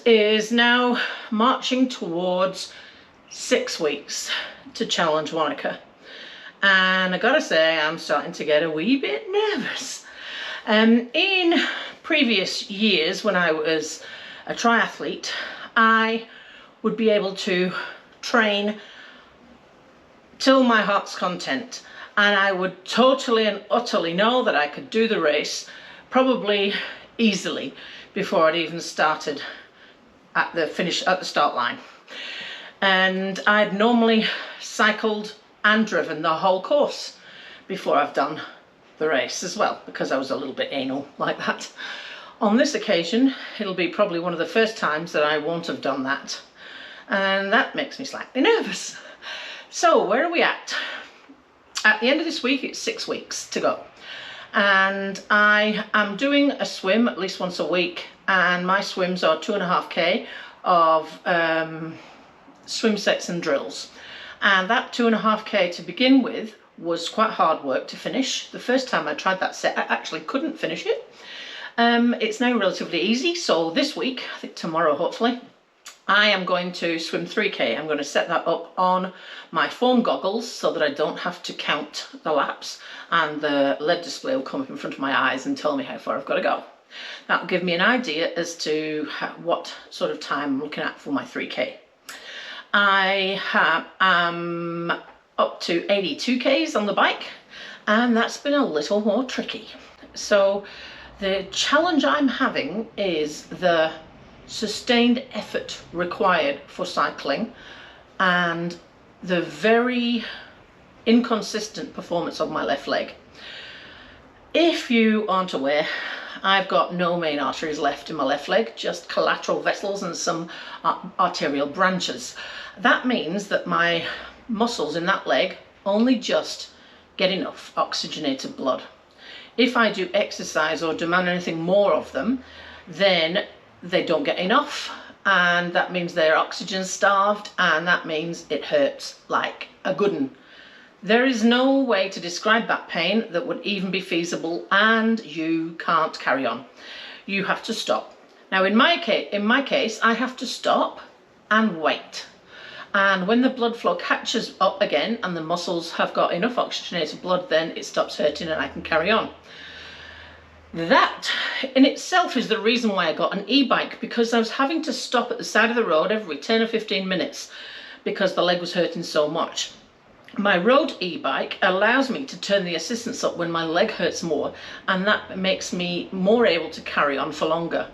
is now marching towards 6 weeks to challenge Wanaka, and I gotta say I'm starting to get a wee bit nervous. In previous years when I was a triathlete, I would be able to train till my heart's content, and I would totally and utterly know that I could do the race probably easily before I'd even started at the start line. And I'd normally cycled and driven the whole course before I've done the race as well, because I was a little bit anal like that. On this occasion, it'll be probably one of the first times that I won't have done that, and that makes me slightly nervous. So where are we at? At the end of this week, it's 6 weeks to go, and I am doing a swim at least once a week, and my swims are 2.5k of swim sets and drills. And that 2.5k to begin with was quite hard work to finish. The first time I tried that set, I actually couldn't finish it. It's now relatively easy, so this week, I think tomorrow hopefully, I am going to swim 3k. I'm going to set that up on my foam goggles so that I don't have to count the laps, and the LED display will come up in front of my eyes and tell me how far I've got to go. That will give me an idea as to what sort of time I'm looking at for my 3k. I am up to 82k's on the bike, and that's been a little more tricky. So the challenge I'm having is the sustained effort required for cycling and the very inconsistent performance of my left leg. If you aren't aware, I've got no main arteries left in my left leg, just collateral vessels and some arterial branches. That means that my muscles in that leg only just get enough oxygenated blood. If I do exercise or demand anything more of them, then they don't get enough, and that means they're oxygen starved, and that means it hurts like a good one. There is no way to describe that pain that would even be feasible, and you can't carry on. You have to stop. Now in my case, I have to stop and wait. And when the blood flow catches up again and the muscles have got enough oxygenated blood, then it stops hurting and I can carry on. That in itself is the reason why I got an e-bike, because I was having to stop at the side of the road every 10 or 15 minutes because the leg was hurting so much. My road e-bike allows me to turn the assistance up when my leg hurts more, and that makes me more able to carry on for longer.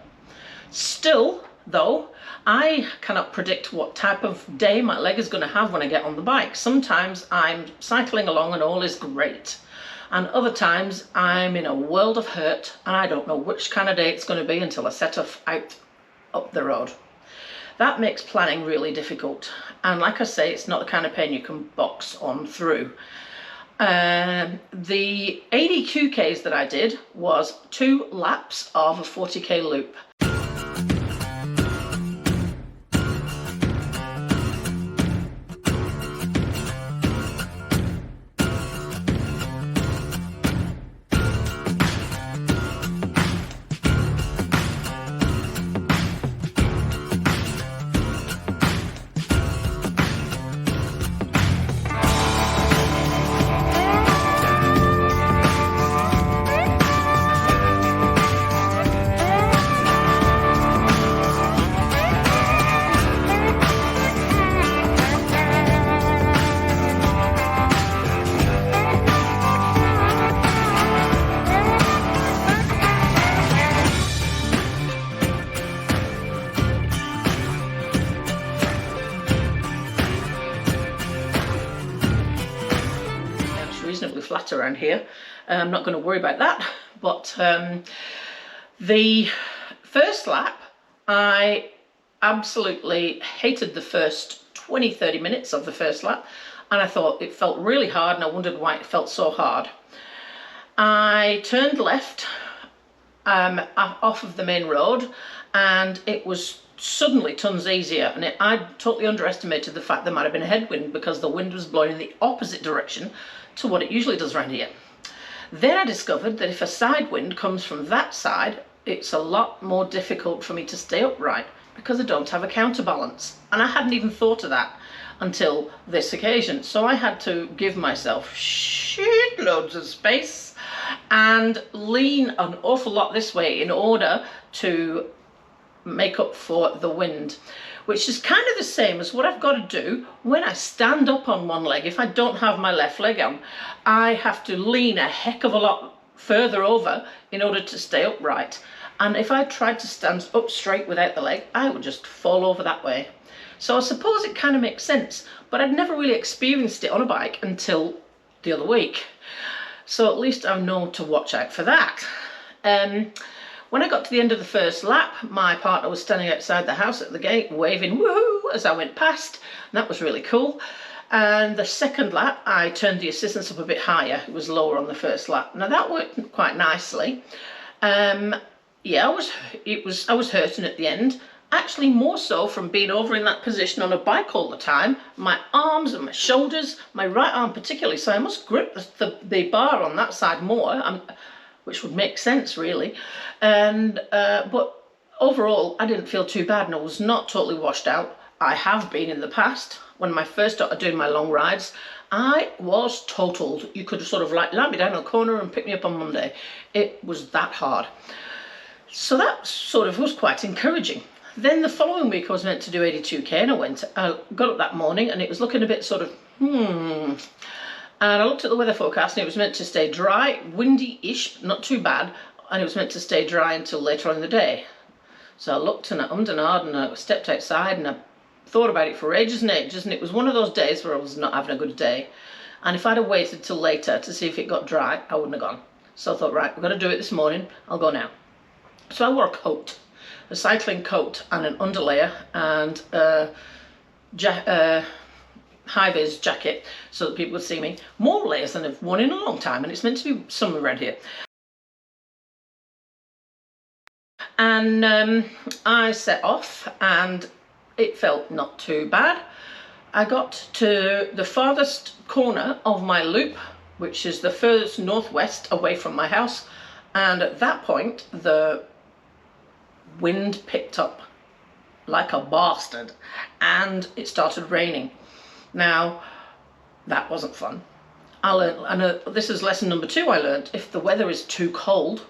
Still, though, I cannot predict what type of day my leg is going to have when I get on the bike. Sometimes I'm cycling along and all is great, and other times I'm in a world of hurt and I don't know which kind of day it's going to be until I set off out up the road. That makes planning really difficult, and like I say, it's not the kind of pain you can box on through. The 80 QKs that I did was 2 laps of a 40k loop. Reasonably flat around here. I'm not going to worry about that, but the first lap, I absolutely hated the first 20-30 minutes of the first lap, and I thought it felt really hard, and I wondered why it felt so hard. I turned left off of the main road, and it was suddenly tons easier, and I totally underestimated the fact there might have been a headwind because the wind was blowing in the opposite direction to what it usually does around here. Then I discovered that if a side wind comes from that side, it's a lot more difficult for me to stay upright because I don't have a counterbalance. And I hadn't even thought of that until this occasion. So I had to give myself shitloads of space and lean an awful lot this way in order to make up for the wind, which is kind of the same as what I've got to do when I stand up on one leg. If I don't have my left leg on, I have to lean a heck of a lot further over in order to stay upright. And if I tried to stand up straight without the leg, I would just fall over that way. So I suppose it kind of makes sense, but I'd never really experienced it on a bike until the other week. So at least I know to watch out for that. When I got to the end of the first lap, my partner was standing outside the house at the gate waving woohoo as I went past, and that was really cool. And the second lap, I turned the assistance up a bit higher. It was lower on the first lap. Now that worked quite nicely. Yeah, I was hurting at the end. Actually, more so from being over in that position on a bike all the time. My arms and my shoulders, my right arm particularly. So I must grip the bar on that side more, which would make sense really. And but overall, I didn't feel too bad, and I was not totally washed out. I have been in the past. When I first started doing my long rides, I was totaled. You could sort of like land me down in a corner and pick me up on Monday. It was that hard. So that sort of was quite encouraging. Then the following week I was meant to do 82k, and I got up that morning and it was looking a bit sort of and I looked at the weather forecast and it was meant to stay dry, windy-ish, not too bad, and it was meant to stay dry until later on in the day. So I looked and I ummed and ahed and I stepped outside and I thought about it for ages and ages, and it was one of those days where I was not having a good day. And if I'd have waited till later to see if it got dry, I wouldn't have gone. So I thought, right, we're going to do it this morning, I'll go now. So I wore a coat, a cycling coat and an underlayer and high-vis jacket so that people would see me. More layers than I've worn in a long time, and it's meant to be summer around here. And I set off and it felt not too bad. I got to the farthest corner of my loop, which is the furthest northwest away from my house, and at that point the wind picked up like a bastard and it started raining. Now that wasn't fun. I learned, and this is lesson number 2 I learned, if the weather is too cold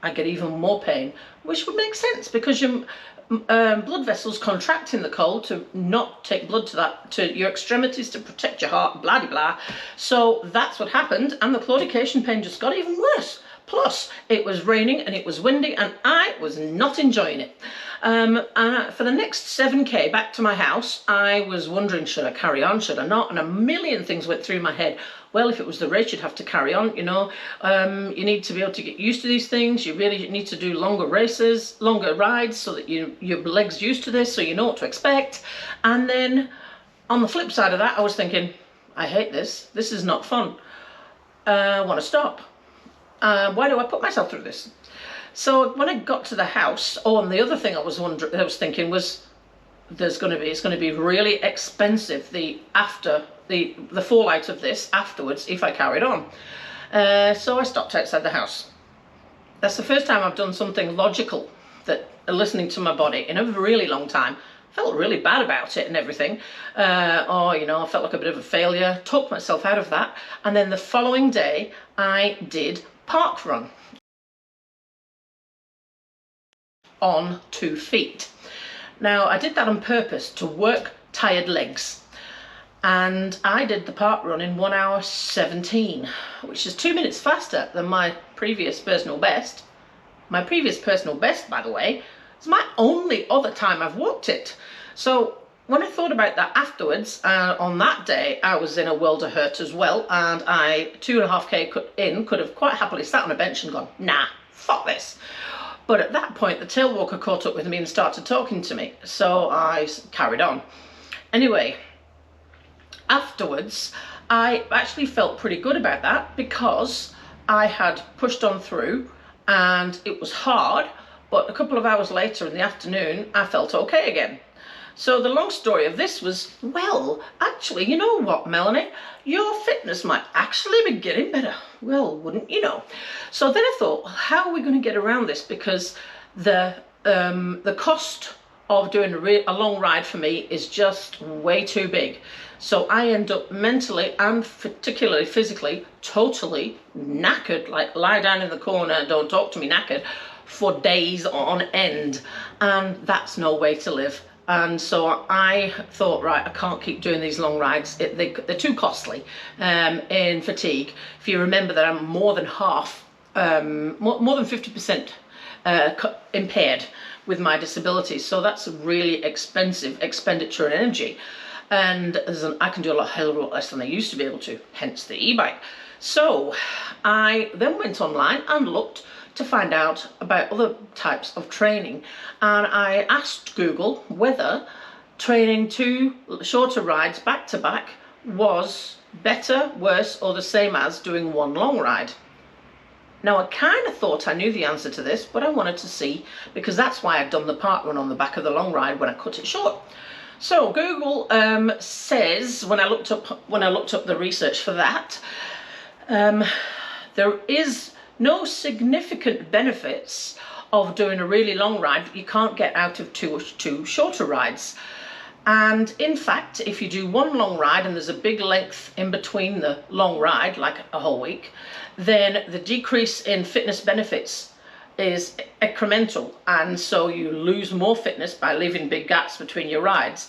I get even more pain, which would make sense because your blood vessels contract in the cold to not take blood to your extremities to protect your heart, blah blah blah. So that's what happened, and the claudication pain just got even worse. Plus, it was raining and it was windy and I was not enjoying it. And for the next 7k back to my house, I was wondering, should I carry on, should I not? And a million things went through my head. Well, if it was the race, you'd have to carry on, you know. You need to be able to get used to these things. You really need to do longer races, longer rides, so that your leg's used to this, so you know what to expect. And then on the flip side of that, I was thinking, I hate this. This is not fun. I want to stop. Why do I put myself through this? So when I got to the house, and the other thing I was thinking was, it's going to be really expensive the fallout of this afterwards if I carried on. So I stopped outside the house. That's the first time I've done something logical, that listening to my body in a really long time. Felt really bad about it and everything. I felt like a bit of a failure. Talked myself out of that, and then the following day I did park run on 2 feet. Now I did that on purpose to work tired legs, and I did the park run in 1 hour 17, which is 2 minutes faster than my previous personal best. My previous personal best, by the way, is my only other time I've walked it. So when I thought about that afterwards, on that day, I was in a world of hurt as well, and I, 2.5k could have quite happily sat on a bench and gone, nah, fuck this. But at that point, the tail walker caught up with me and started talking to me, so I carried on. Anyway, afterwards, I actually felt pretty good about that because I had pushed on through, and it was hard, but a couple of hours later in the afternoon, I felt okay again. So the long story of this was, well, actually, you know what, Melanie? Your fitness might actually be getting better. Well, wouldn't you know? So then I thought, well, how are we going to get around this? Because the cost of doing a long ride for me is just way too big. So I end up mentally and particularly physically totally knackered, like lie down in the corner, don't talk to me, knackered for days on end. And that's no way to live. And so I thought, right, I can't keep doing these long rides. They're too costly in fatigue. If you remember that I'm more than half, more than 50% impaired with my disability. So that's a really expensive expenditure in energy. And I can do a hell of a lot less than I used to be able to, hence the e-bike. So I then went online and looked to find out about other types of training. And I asked Google whether training 2 shorter rides back to back was better, worse, or the same as doing 1 long ride. Now, I kind of thought I knew the answer to this, but I wanted to see, because that's why I'd done the park run on the back of the long ride when I cut it short. So Google says, when I looked up the research for that, there is no significant benefits of doing a really long ride that you can't get out of two shorter rides. And in fact, if you do 1 long ride and there's a big length in between the long ride, like a whole week, then the decrease in fitness benefits is incremental. And so you lose more fitness by leaving big gaps between your rides.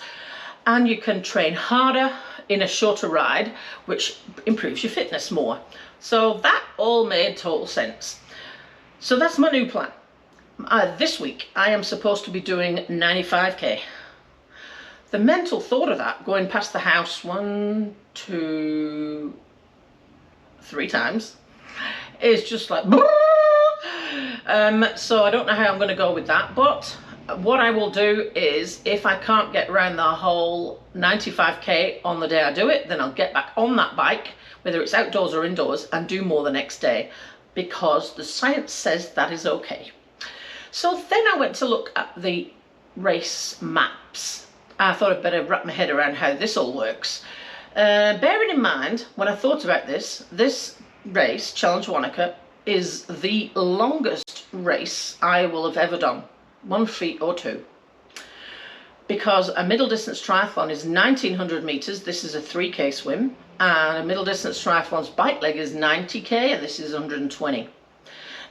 And you can train harder in a shorter ride, which improves your fitness more. So that all made total sense. So that's my new plan. This week, I am supposed to be doing 95k. The mental thought of that, going past the house 1, 2, 3 times, is just like, so I don't know how I'm going to go with that. But what I will do is, if I can't get around the whole 95k on the day I do it, then I'll get back on that bike, whether it's outdoors or indoors, and do more the next day, because the science says that is okay. So then I went to look at the race maps. I thought I'd better wrap my head around how this all works. Bearing in mind, when I thought about this race, Challenge Wanaka, is the longest race I will have ever done, 1 feet or 2. Because a middle distance triathlon is 1900 meters, this is a 3k swim, and a middle distance triathlon's bike leg is 90k, and this is 120.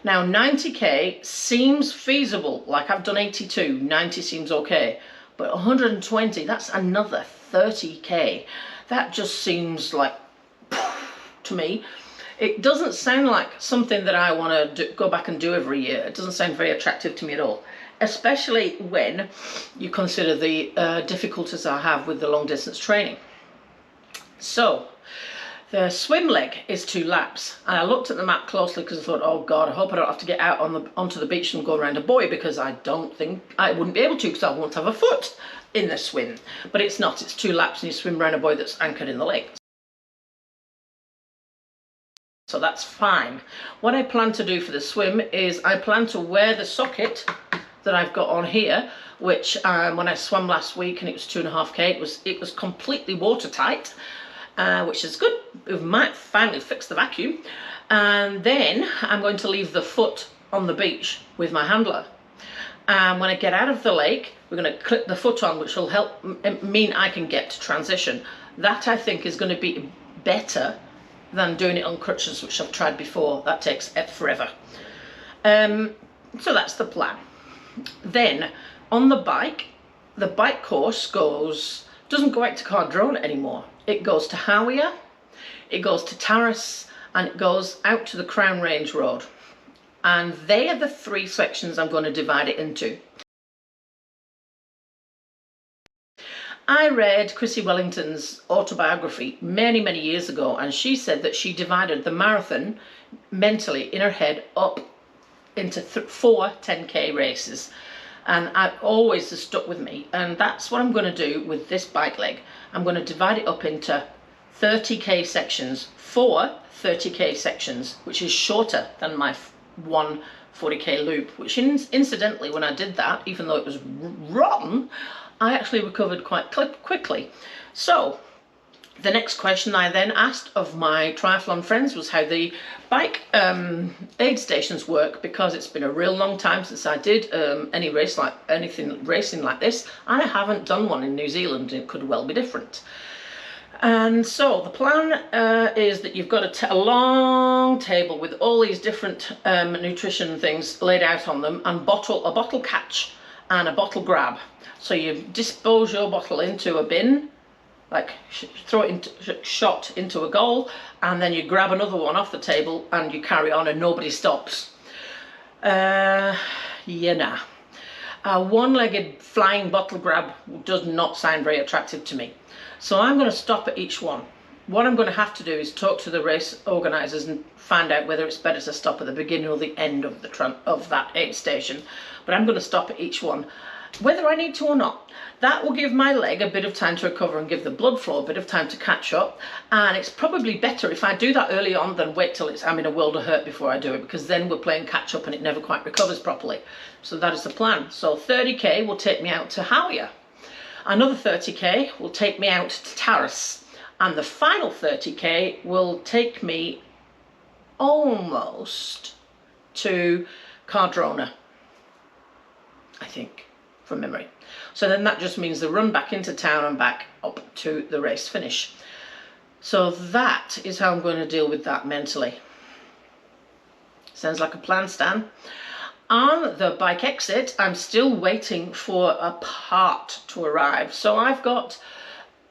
Now 90k seems feasible, like I've done 82, 90 seems okay, but 120, that's another 30k. That just seems like, to me, it doesn't sound like something that I want to go back and do every year. It doesn't sound very attractive to me at all, especially when you consider the difficulties I have with the long distance training. So the swim leg is 2 laps, and I looked at the map closely because I thought, oh God, I hope I don't have to get out onto the beach and go around a buoy, because I don't think I wouldn't be able to, because I won't have a foot in the swim. But it's not, it's 2 laps and you swim around a buoy that's anchored in the lake. So that's fine. What I plan to do for the swim is I plan to wear the socket that I've got on here, which when I swam last week and it was 2.5k, it was completely watertight, which is good. We might finally fix the vacuum. And then I'm going to leave the foot on the beach with my handler. And when I get out of the lake, we're going to clip the foot on, which will help mean I can get to transition. That I think is going to be better than doing it on crutches, which I've tried before. That takes forever. So that's the plan. Then on the bike course doesn't go out to Cardrona anymore. It goes to Hawea, it goes to Taras, and it goes out to the Crown Range Road. And they are the 3 sections I'm going to divide it into. I read Chrissy Wellington's autobiography many, many years ago, and she said that she divided the marathon mentally in her head up into 4 10k races. And I've always just stuck with me, and that's what I'm going to do with this bike leg. I'm going to divide it up into 30k sections, 4 30k sections, which is shorter than my 1 40k loop, which incidentally, when I did that, even though it was rotten, I actually recovered quite quickly. So The next question I then asked of my triathlon friends was how the bike aid stations work, because it's been a real long time since I did anything racing like this, and I haven't done one in New Zealand. It could well be different. And so the plan is that you've got a long table with all these different nutrition things laid out on them, and a bottle catch and a bottle grab. So you dispose your bottle into a bin, like throw it shot into a goal, and then you grab another one off the table and you carry on and nobody stops. A one-legged flying bottle grab does not sound very attractive to me. So I'm going to stop at each one. What I'm going to have to do is talk to the race organisers and find out whether it's better to stop at the beginning or the end of that aid station. But I'm going to stop at each one, whether I need to or not. That will give my leg a bit of time to recover and give the blood flow a bit of time to catch up. And it's probably better if I do that early on than wait till I'm in a world of hurt before I do it, because then we're playing catch up and it never quite recovers properly. So that is the plan. So 30k will take me out to Howya. Another 30k will take me out to Taurus. And the final 30k will take me almost to Cardrona, I think, from memory. So then that just means the run back into town and back up to the race finish. So that is how I'm going to deal with that mentally. Sounds like a plan, Stan. On the bike exit, I'm still waiting for a part to arrive. So I've got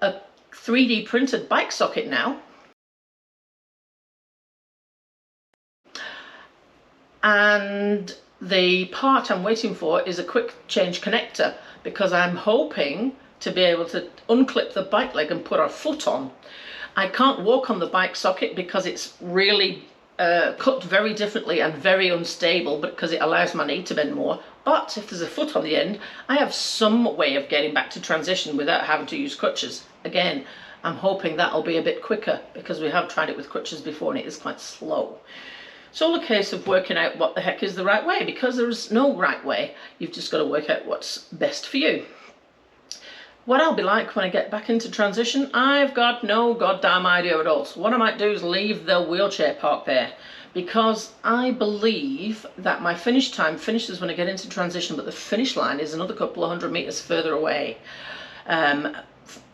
a 3D printed bike socket now. And the part I'm waiting for is a quick change connector, because I'm hoping to be able to unclip the bike leg and put our foot on. I can't walk on the bike socket because it's really cut very differently and very unstable, because it allows my knee to bend more. But if there's a foot on the end, I have some way of getting back to transition without having to use crutches. Again, I'm hoping that'll be a bit quicker, because we have tried it with crutches before and it is quite slow. It's all a case of working out what the heck is the right way, because there's no right way. You've just got to work out what's best for you. What I'll be like when I get back into transition, I've got no goddamn idea at all. So what I might do is leave the wheelchair parked there, because I believe that my finish time finishes when I get into transition, but the finish line is another couple of 100 meters further away. And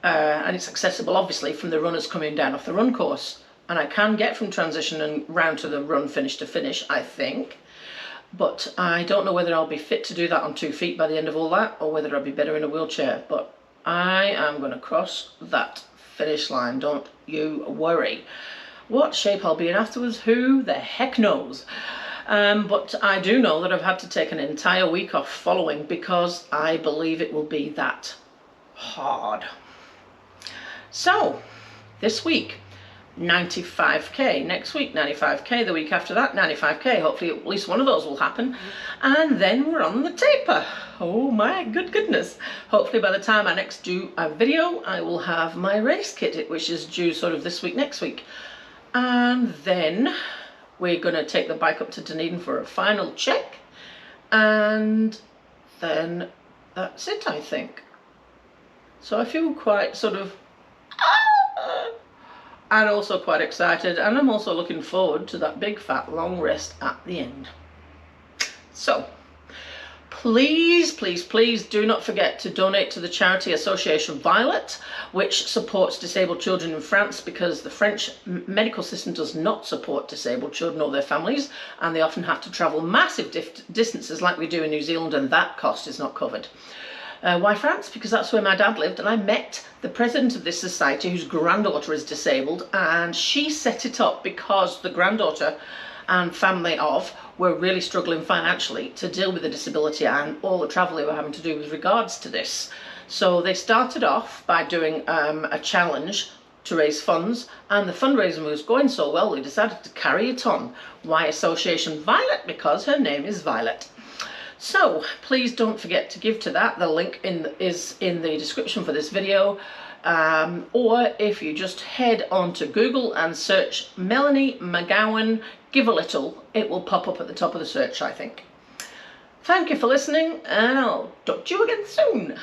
it's accessible obviously from the runners coming down off the run course. And I can get from transition and round to the run finish to finish, I think. But I don't know whether I'll be fit to do that on 2 feet by the end of all that, or whether I'll be better in a wheelchair. But I am going to cross that finish line, don't you worry. What shape I'll be in afterwards, who the heck knows. But I do know that I've had to take an entire week off following, because I believe it will be that hard. So, this week, 95k, next week 95k, the week after that 95k, hopefully at least one of those will happen, and then we're on the taper. Oh my goodness, hopefully by the time I next do a video I will have my race kit, which is due sort of this week, next week, and then we're going to take the bike up to Dunedin for a final check, and then that's it, I think. So I feel quite sort of and also quite excited, and I'm also looking forward to that big fat long rest at the end. So please do not forget to donate to the charity Association Violet, which supports disabled children in France, because the French medical system does not support disabled children or their families, and they often have to travel massive distances like we do in New Zealand, and that cost is not covered. Why France? Because that's where my dad lived, and I met the president of this society, whose granddaughter is disabled, and she set it up because the granddaughter and family of were really struggling financially to deal with the disability and all the travel they were having to do with regards to this. So they started off by doing a challenge to raise funds, and the fundraising was going so well they decided to carry it on. Why Association Violet? Because her name is Violet. So please don't forget to give to that. The link is in the description for this video, or if you just head on to Google and search Melanie McGowan Give a Little, it will pop up at the top of the search, I think. Thank you for listening, and I'll talk to you again soon.